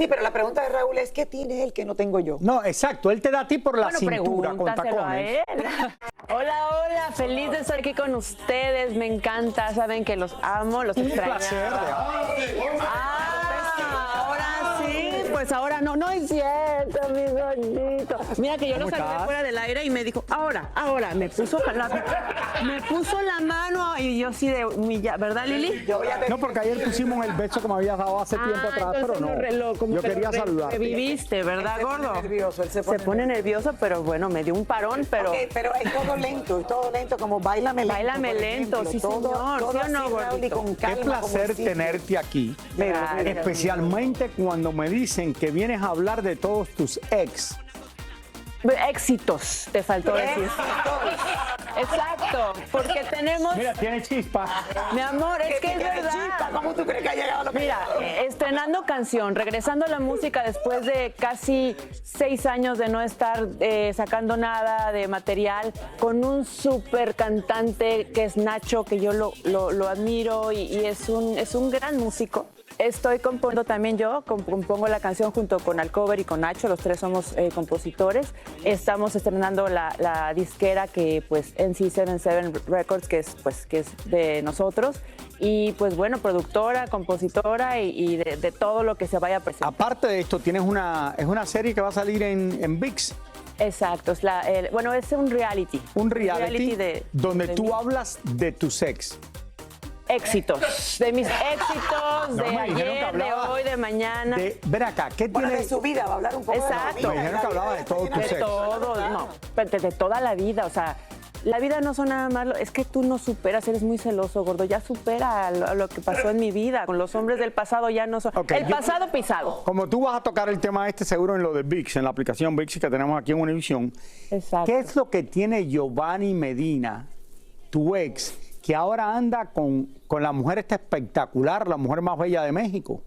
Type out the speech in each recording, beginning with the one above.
Sí, pero la pregunta de Raúl es, ¿qué tiene él que no tengo yo? No, exacto, él te da a ti por la cintura con Pregúntaselo a tacones. él. Hola, hola, feliz de estar aquí con ustedes, me encanta, saben que los amo, los Un extraño. placer. Ahora sí, pues ahora no es cierto, mi gordito. Mira que yo lo saludé estás? fuera del aire y me dijo, ahora, me puso la mano y yo sí de humillar, ¿verdad, Lili? No, porque ayer pusimos el beso que me habías dado hace tiempo atrás, pero no. Yo quería saludarte. Reviviste, ¿verdad, Él se pone gordo? nervioso, él Se pone nervioso, pero bueno, me dio un parón, pero... Ok, pero es todo lento, como báilame lento. Báilame por lento, ejemplo. sí, todo, señor. todo ¿Sí o así, no, Raúl, y gordito? con calma, Qué como placer si- tenerte aquí. Claro. Especialmente cuando me dicen que vienes a hablar de todos tus ex. Éxitos, te faltó decir. Exacto, porque tenemos... Mira, tiene chispa. Mi amor, es que es verdad. ¿Cómo tú crees que ha llegado lo que Mira, estrenando canción, regresando a la música después de casi 6 años de no estar sacando nada de material, con un súper cantante que es Nacho, que yo lo admiro y es un gran músico. Estoy componiendo también yo, compongo la canción junto con Alcover y con Nacho, los tres somos compositores. Estamos estrenando la disquera que pues NC77 Records, que es de nosotros. Y pues bueno, productora, compositora y de todo lo que se vaya a presentar. Aparte de esto, tienes es una serie que va a salir en ViX. Exacto, bueno, es un reality. Un reality donde de tú mis hablas de tus ex. éxitos, de mis éxitos, de me dijeron que ayer, de hablaba hoy, de mañana. Ven acá, ¿qué Bueno, tiene? de su vida, va a hablar un poco Exacto. de la vida. Me dijeron que hablaba de todo tu De sexo. todo, no, de toda la vida, o sea, la vida no son nada más, es que tú no superas, eres muy celoso, gordo, ya supera lo que pasó en mi vida, con los hombres del pasado ya no son, Ok, el pasado pisado. Como tú vas a tocar el tema seguro en lo de ViX, en la aplicación ViX que tenemos aquí en Univision. Exacto. ¿Qué es lo que tiene Giovanni Medina, tu ex, que ahora anda con la mujer esta espectacular, la mujer más bella de México?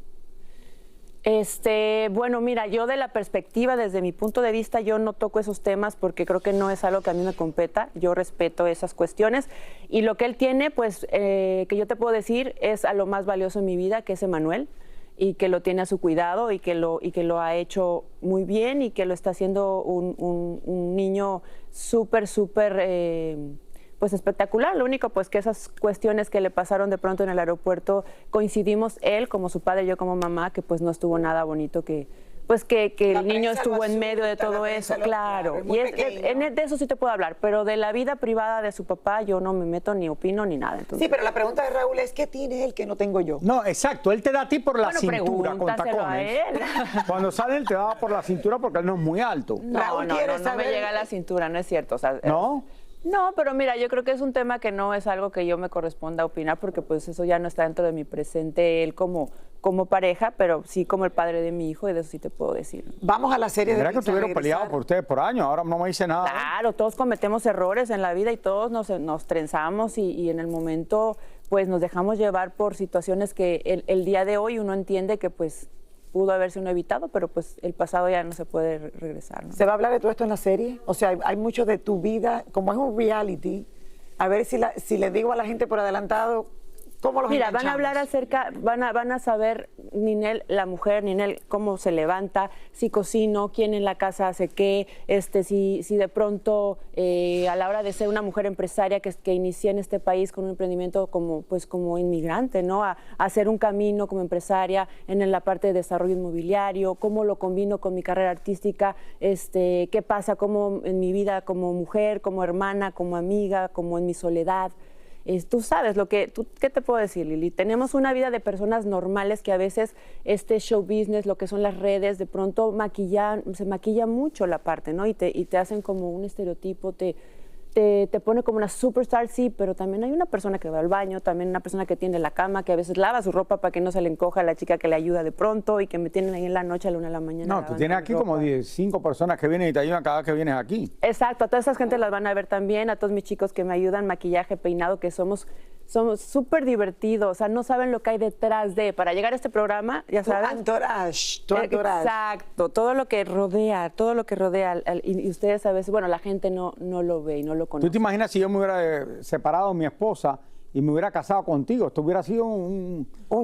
Bueno, mira, yo de la perspectiva, desde mi punto de vista, yo no toco esos temas porque creo que no es algo que a mí me competa. Yo respeto esas cuestiones y lo que él tiene, pues, que yo te puedo decir, es a lo más valioso en mi vida, que es Emanuel, y que lo tiene a su cuidado y que lo ha hecho muy bien y que lo está haciendo un niño súper, pues espectacular. Lo único pues que esas cuestiones que le pasaron de pronto en el aeropuerto, coincidimos él como su padre, yo como mamá, que pues no estuvo nada bonito, que el niño estuvo en medio de todo eso, claro. Y de eso sí te puedo hablar, pero de la vida privada de su papá yo no me meto ni opino ni nada. Entonces, Sí, pero la pregunta de Raúl es, ¿qué tiene él que no tengo yo? No, exacto, él te da a ti por la bueno, cintura con pregúntaselo a tacones. él. Cuando sale él te da por la cintura porque él no es muy alto. Raúl quiere no me saber- llega a la cintura, no es cierto. O sea, ¿No? No, pero mira, yo creo que es un tema que no es algo que yo me corresponda opinar porque pues eso ya no está dentro de mi presente él como pareja, pero sí como el padre de mi hijo y de eso sí te puedo decir. Vamos a la serie de Mira que ViX a estuvieron regresar. peleados por ustedes por años, ahora no me dice nada. Claro, todos cometemos errores en la vida y todos nos trenzamos y en el momento pues nos dejamos llevar por situaciones que el día de hoy uno entiende que pues pudo haberse uno evitado, pero pues el pasado ya no se puede regresar, ¿no? ¿Se va a hablar de todo esto en la serie? O sea, hay mucho de tu vida, como es un reality, a ver si le digo a la gente por adelantado, ¿cómo los Mira, van a enganchamos? hablar acerca, van a saber Ninel, la mujer, Ninel, cómo se levanta, si cocino, quién en la casa hace qué, si de pronto a la hora de ser una mujer empresaria que inicia en este país con un emprendimiento como inmigrante, ¿no? A hacer un camino como empresaria en la parte de desarrollo inmobiliario, cómo lo combino con mi carrera artística, qué pasa como en mi vida como mujer, como hermana, como amiga, como en mi soledad. Tú sabes ¿qué te puedo decir, Lili? Tenemos una vida de personas normales que a veces este show business, lo que son las redes, de pronto se maquilla mucho la parte, ¿no? Y te hacen como un estereotipo, te pone como una superstar, sí, pero también hay una persona que va al baño, también una persona que tiende la cama, que a veces lava su ropa para que no se le encoja a la chica que le ayuda de pronto y que me tienen ahí en la noche a la 1 de la mañana. No, tú lavando tienes mi aquí ropa. como 5 personas que vienen y te ayudan cada vez que vienes aquí. Exacto, a todas esas gente las van a ver también, a todos mis chicos que me ayudan, maquillaje, peinado, que somos súper divertidos, o sea, no saben lo que hay detrás para llegar a este programa, ya Tu sabes. entourage. Exacto, todo lo que rodea, y ustedes a veces, bueno, la gente no lo ve y no lo ¿Tú conoce. te imaginas si yo me hubiera separado de mi esposa y me hubiera casado contigo? Esto hubiera sido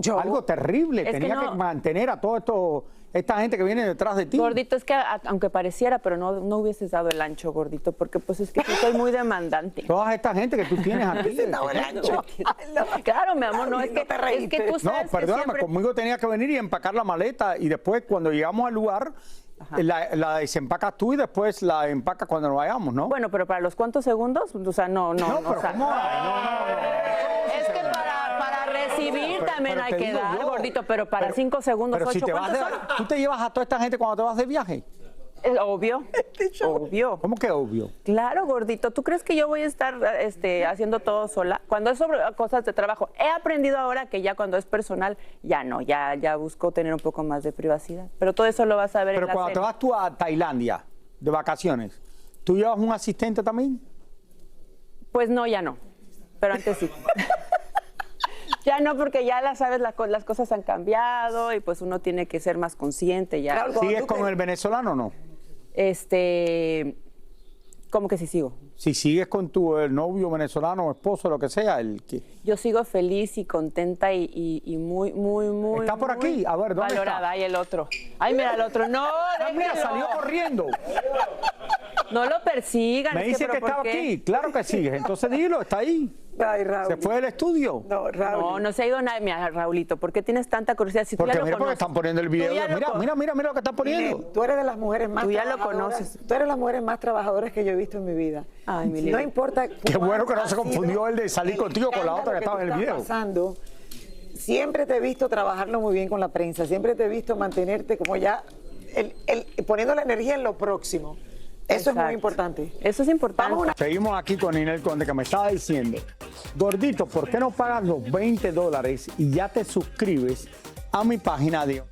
show. algo terrible. Es que Tenía que no. mantener a todos estos esta gente que viene detrás de ti. Gordito, es que aunque pareciera, pero no hubieses dado el ancho, gordito, porque pues es que sí soy muy demandante. Toda esta gente que tú tienes aquí. No, el ancho. Claro, mi amor, no, es que, No te es reíste. que tú No, sabes que perdóname, siempre... conmigo tenía que venir y empacar la maleta y después cuando llegamos al lugar la desempacas tú y después la empacas cuando nos vayamos, ¿no? Bueno, pero ¿para los cuántos segundos? O sea, no, pero o sea, ¿cómo? es que para recibir también pero hay te que digo dar, yo. gordito, pero para 5 segundos, Pero si 8, te vas ¿cuántos de, son? ¿tú te llevas a toda esta gente cuando te vas de viaje? Es obvio, obvio. ¿Cómo que obvio? Claro, gordito. ¿Tú crees que yo voy a estar haciendo todo sola? Cuando es sobre cosas de trabajo, he aprendido ahora que ya cuando es personal, ya no, ya busco tener un poco más de privacidad. Pero todo eso lo vas a ver Pero en la cuando te serie. vas tú a Tailandia de vacaciones, ¿tú llevas un asistente también? Pues no, ya no. Pero antes sí. Ya no, porque ya sabes, las cosas han cambiado y pues uno tiene que ser más consciente ya. Claro, ¿Sigues tú con que- el venezolano o no? ¿Cómo que sí sigo? Si sigues con tu novio venezolano o esposo, lo que sea, el que... Yo sigo feliz y contenta y muy, muy, muy. ¿Está por muy aquí? A ver, ¿dónde valorada. está? Ay, el otro. Ay, mira el otro. No, Ah, mira, déjelo. salió corriendo. No lo persigan. Me es dice ¿pero que por estaba qué? aquí. Claro que sigues. Entonces dilo, está ahí. Ay, Raúl. Se fue del estudio. No, Raúl. No, no se ha ido nadie. Mira, Raulito, ¿por qué tienes tanta curiosidad? Si tú Porque ya lo mira, porque conoces. están poniendo el Tú video. ya lo Mira, con- mira lo que están poniendo. Tú eres de las mujeres más Tú ya lo trabajadoras. conoces. Tú eres las mujeres más trabajadoras que yo he visto en mi vida. Ay, mi No lindo. importa. Qué bueno que no se cuál ha confundió sido el de salir contigo con la otra que estaba en el tú estás video. pasando, siempre te he visto trabajarlo muy bien con la prensa. Siempre te he visto mantenerte como ya poniendo la energía en lo próximo. Eso es muy Exacto. importante. Eso es importante. Vamos a una- Seguimos aquí con Ninel Conde, que me estaba diciendo, gordito, ¿por qué no pagas los $20 y ya te suscribes a mi página de...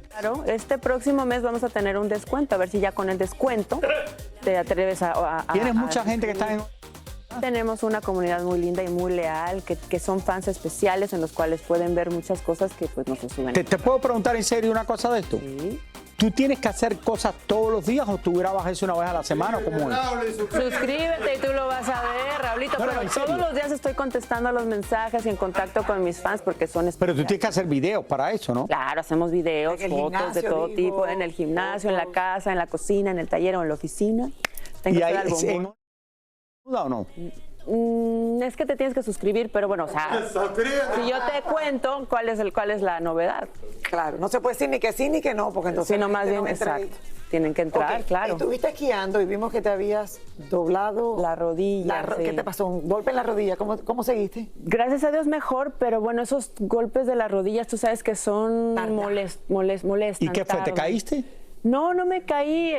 Claro, este próximo mes vamos a tener un descuento. A ver si ya con el descuento te atreves a Tienes mucha a gente que está en... Tenemos una comunidad muy linda y muy leal, que son fans especiales en los cuales pueden ver muchas cosas que pues no se suben. ¿Te puedo preguntar en serio una cosa de esto? Sí. ¿Tú tienes que hacer cosas todos los días o tú grabas eso una vez a la semana? ¿Cómo es? Suscríbete y tú lo vas a ver, Raulito. Bueno, pero en serio. todos los días estoy contestando los mensajes y en contacto con mis fans porque son Pero especiales. tú tienes que hacer videos para eso, ¿no? Claro, hacemos videos, En el fotos de gimnasio, todo digo, tipo, en el gimnasio, en la fotos. casa, en la cocina, en el taller o en la oficina. Tengo Y que ahí, hacer algo en... muy- ¿Duda o no? Es que te tienes que suscribir, pero bueno, o sea, si yo te cuento cuál es la novedad. Claro, no se puede decir ni que sí ni que no, porque entonces. Sino la más gente bien, no entra ahí. exacto. Tienen que entrar, Ok, claro. Estuviste esquiando y vimos que te habías doblado La rodilla, sí. ¿Qué te pasó? ¿Un golpe en la rodilla? ¿Cómo seguiste? Gracias a Dios mejor, pero bueno, esos golpes de las rodillas, tú sabes que son Tardan. molestan. ¿Y qué fue? ¿Te tardan. caíste? No me caí,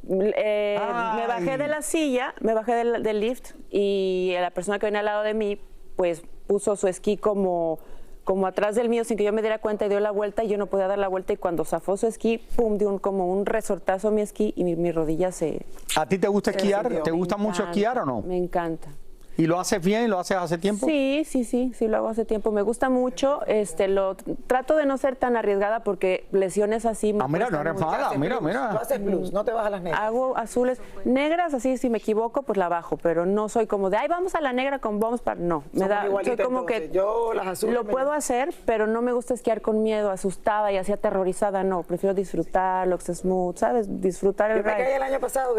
me bajé de la silla, me bajé del lift y la persona que venía al lado de mí, pues puso su esquí como atrás del mío sin que yo me diera cuenta y dio la vuelta y yo no podía dar la vuelta y cuando zafó su esquí, pum, dio como un resortazo a mi esquí y mi rodilla se... ¿A ti te gusta esquiar? sintió. ¿Te gusta mucho encanta, esquiar o no? Me encanta. ¿Y lo haces bien? ¿Lo haces hace tiempo? Sí, lo hago hace tiempo. Me gusta mucho, trato de no ser tan arriesgada porque lesiones así me Ah, mira, no cuestan eres mucho. mala, Haces mira, plus, Tú mira. haces plus, no te vas a las negras. Hago azules, negras así, si me equivoco, pues la bajo, pero no soy como de, ay, vamos a la negra con bombs para no. Me Somos da, soy igualitas, como entonces. que Yo las azules lo me- puedo hacer, pero no me gusta esquiar con miedo, asustada y así aterrorizada, no. Prefiero disfrutar, lo que es smooth, ¿sabes? Disfrutar el Yo me caí ride. el año pasado,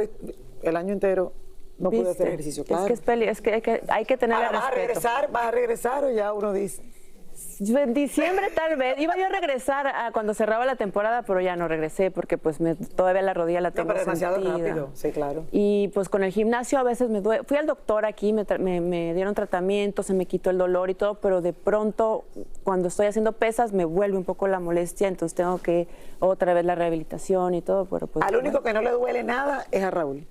el año entero no pude hacer ¿Viste? ejercicio, claro. Es que hay que tenerle Ahora, respeto. ¿vas a regresar o ya uno dice? En diciembre tal vez. Iba yo a regresar cuando cerraba la temporada, pero ya no regresé porque pues todavía la rodilla la No, tengo pero demasiado sentida. rápido, sí, claro. Y pues con el gimnasio a veces me duele. Fui al doctor aquí, me dieron tratamiento, se me quitó el dolor y todo, pero de pronto cuando estoy haciendo pesas me vuelve un poco la molestia, entonces tengo que otra vez la rehabilitación y todo, pero pues... Al único que no le duele nada es a Raúl.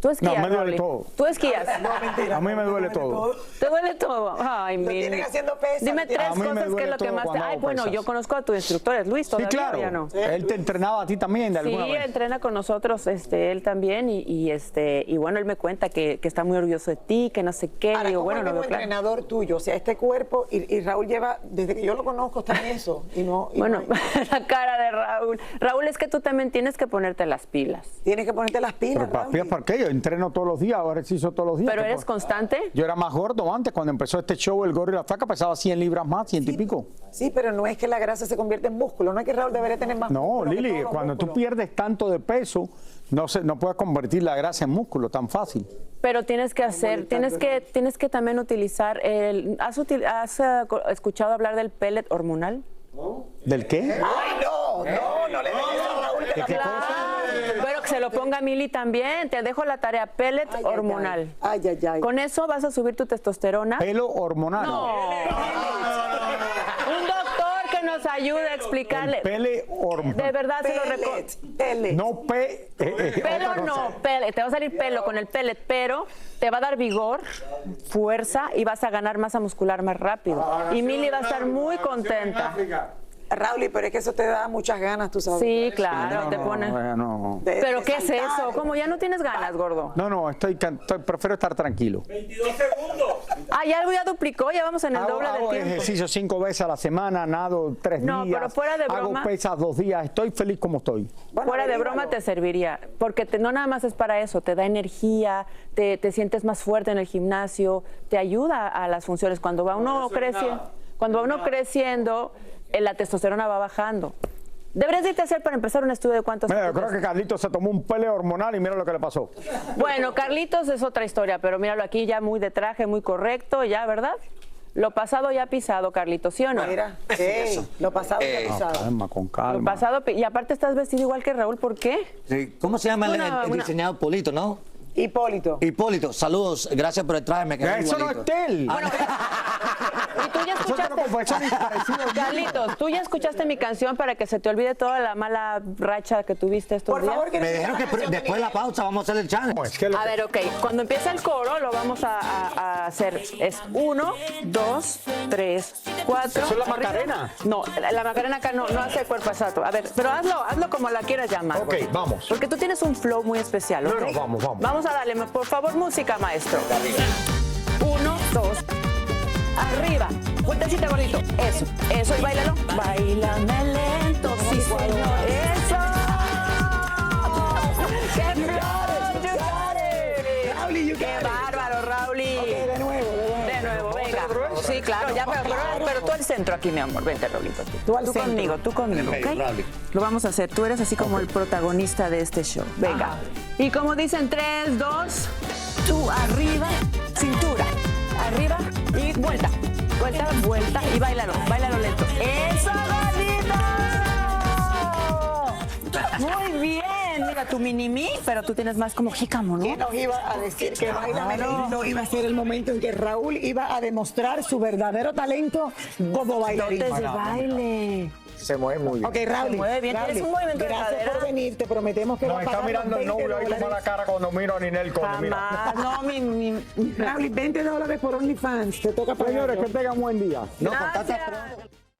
Tú esquías, No, me duele Raúl. todo. Tú esquías. No, mentira. A mí me duele todo. ¿Te duele todo? Ay, Lo mi... tienen haciendo pesas, Dime lo tienen- tres A mí me cosas que es duele lo que todo más te... cuando Ay, hago bueno, pesas. yo conozco a tu instructor, es Luis, Sí, todavía claro. ¿o ya no? Él te entrenaba a ti también de alguna Sí, vez. entrena con nosotros, él también, y bueno, él me cuenta que está muy orgulloso de ti, que no sé qué. Ahora, Digo, ¿cómo bueno, es no como veo claro. entrenador tuyo? O sea, este cuerpo, y Raúl lleva, desde que yo lo conozco, está en eso. Y no, Bueno, no- la cara de Raúl. Raúl, es que tú también tienes que ponerte las pilas. tienes que ponerte las pilas, Pero Raúl. ¿por qué? entreno todos los días, hago ejercicio todos los días. ¿Pero ¿Qué eres puedo? constante? Yo era más gordo antes, cuando empezó este show El Gordo y la Flaca, pesaba 100 libras más, 100 y pico. Sí, pero no es que la grasa se convierte en músculo, no es que Raúl debería tener más No, músculo que Lili, todos los cuando tú músculos. pierdes tanto de peso, no puedes convertir la grasa en músculo tan fácil. Pero tienes que tienes que también utilizar ¿has escuchado hablar del pellet hormonal? ¿Del qué? Ay, no le dejes a Raúl que la ¿Qué ponga. Claro, pero que se lo ponga Mili también. Te dejo la tarea pellet Ay, hormonal. Ay, ay, ay. Con eso vas a subir tu testosterona. Pelo hormonal. Un doctor que nos ayude a explicarle. Pele hormonal. De verdad se lo recomiendo. Pellet. No Pelo no, pellet, te va a salir pelo con el pellet, pero te va a dar vigor, fuerza y vas a ganar masa muscular más rápido. Y Mili va a estar muy contenta. Raúl, pero es que eso te da muchas ganas, tú sabes. Sí, claro, te pone. No, ¿Pero qué es saltar. eso? ¿Cómo ya no tienes ganas, gordo? prefiero estar tranquilo. 22 segundos. Ah, ya algo ya duplicó, ya vamos en el doble del Hago tiempo. ejercicio 5 veces a la semana, nado 3 No, días. pero fuera de broma. Hago pesas 2 días. Estoy feliz como estoy. Bueno, Fuera de averígualo. broma te serviría, porque no nada más es para eso, te da energía, te sientes más fuerte en el gimnasio, te ayuda a las funciones. Cuando va uno creciendo, la testosterona va bajando. Deberías irte a hacer para empezar un estudio de cuántos... Mira, yo creo que Carlitos se tomó un pele hormonal y mira lo que le pasó. Bueno, Carlitos es otra historia, pero míralo aquí ya muy de traje, muy correcto, ya, ¿verdad? Lo pasado ya pisado, Carlitos, ¿sí o no? Mira, sí, lo pasado ya pisado. Calma, con Lo calma. pasado, y aparte estás vestido igual que Raúl, ¿por qué? Sí, ¿cómo se llama el Una- diseñador Polito, no? Hipólito. Hipólito, saludos, gracias por el traje, me quedé Eso no es igualito. Tel. Y tú ya Eso escuchaste... es parecido. Carlitos, tú ya escuchaste mi canción para que se te olvide toda la mala racha que tuviste estos Por días. favor, que Me dijeron que después de la pausa vamos a hacer el challenge. Es que lo A ver, ok, cuando empieza el coro lo vamos a hacer. Es 1, 2, 3, 4. ¿Eso es la Macarena? No, la Macarena acá no hace cuerpo exacto. A ver, pero hazlo como la quieras llamar. Ok, güey. vamos. Porque tú tienes un flow muy especial, ¿ok? No, vamos. Vamos a darle, por favor, música, maestro. 1, 2. Arriba. Vueltecita, gordito. Eso, y bailalo. Bailame lento, sí, señor. Eso. ¡Qué flow! You got it. Rauli, you ¡Qué got it. bárbaro, Rauli! De nuevo. De nuevo, venga. Sí, claro, ya, pero tú al centro aquí, mi amor. Vente, Raulito. Tú al centro. Tú conmigo, Venga, ¿ok? Rauli. Lo vamos a hacer. Tú eres así como el protagonista de este show. Venga. Y como dicen, 3, 2, tú arriba, cintura. Arriba y vuelta. Vuelta y báilalo lento. ¡Eso, gordito! Muy bien. Mira, tu mini-mí, pero tú tienes más como jícamo, ¿no? ¿Quién nos iba a decir que Bailame Lento iba a ser el momento en que Raúl iba a demostrar su verdadero talento como bailarín? Dotes de baile. Se mueve muy bien. Ok, Raúl. Se mueve bien, tienes un movimiento de gracias cadera. por venir, te prometemos que Nos va a está pagar mirando los el novio ahí como la cara cuando miro a Ninel Conde. Mira. Jamás. No, mi Raúl, $20 por OnlyFans, te toca pagar. Señores, que tengan buen día. No, con tanta Gracias.